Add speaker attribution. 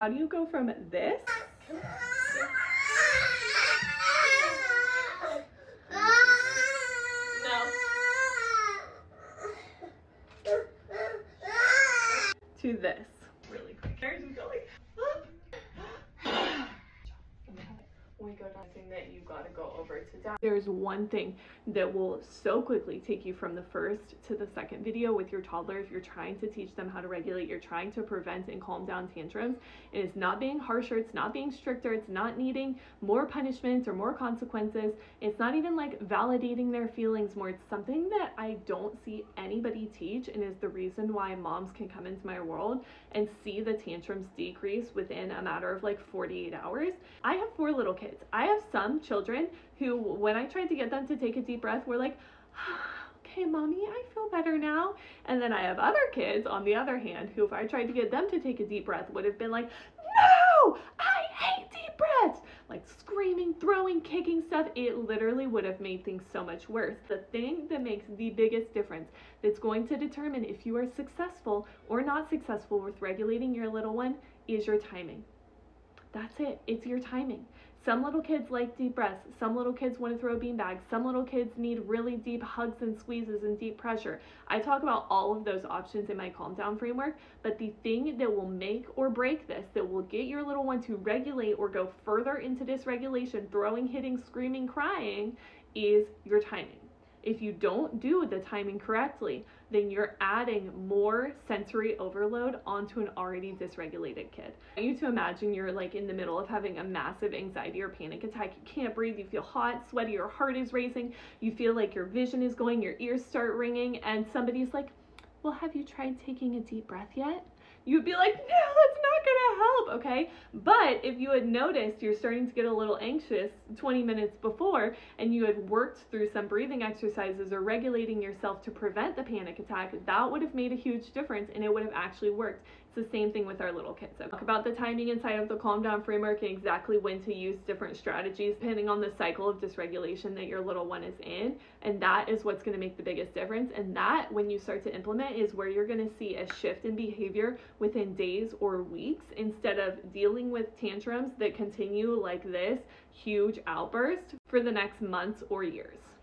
Speaker 1: How do you go from this to this? Really quick. There's going. When we go down, thing that you gotta go over to down. There's one thing that will so quickly take you from the first to the second video with your toddler if you're trying to teach them how to regulate, you're trying to prevent and calm down tantrums. It is not being harsher, it's not being stricter, it's not needing more punishments or more consequences. It's not even like validating their feelings more. It's something that I don't see anybody teach, and is the reason why moms can come into my world and see the tantrums decrease within a matter of like 48 hours. I have 4 little kids. I have some children who, when I tried to get them to take a deep breath, were like, okay, mommy, I feel better now. And then I have other kids, on the other hand, who, if I tried to get them to take a deep breath, would have been like, no, I hate deep breaths, like screaming, throwing, kicking stuff. It literally would have made things so much worse. The thing that makes the biggest difference, that's going to determine if you are successful or not successful with regulating your little one, is your timing. That's it. It's your timing. Some little kids like deep breaths. Some little kids want to throw beanbags. Some little kids need really deep hugs and squeezes and deep pressure. I talk about all of those options in my calm down framework, but the thing that will make or break this, that will get your little one to regulate or go further into dysregulation, throwing, hitting, screaming, crying, is your timing. If you don't do the timing correctly, then you're adding more sensory overload onto an already dysregulated kid. I want you to imagine you're like in the middle of having a massive anxiety or panic attack. You can't breathe, you feel hot, sweaty, your heart is racing, you feel like your vision is going, your ears start ringing, and somebody's like, well, have you tried taking a deep breath yet? You'd be like, no, that's not gonna help, okay? But if you had noticed you're starting to get a little anxious 20 minutes before, and you had worked through some breathing exercises or regulating yourself to prevent the panic attack, that would have made a huge difference, and it would have actually worked. It's the same thing with our little kids. So talk about the timing inside of the calm down framework and exactly when to use different strategies depending on the cycle of dysregulation that your little one is in. And that is what's going to make the biggest difference. And that, when you start to implement, is where you're going to see a shift in behavior within days or weeks, instead of dealing with tantrums that continue like this huge outburst for the next months or years.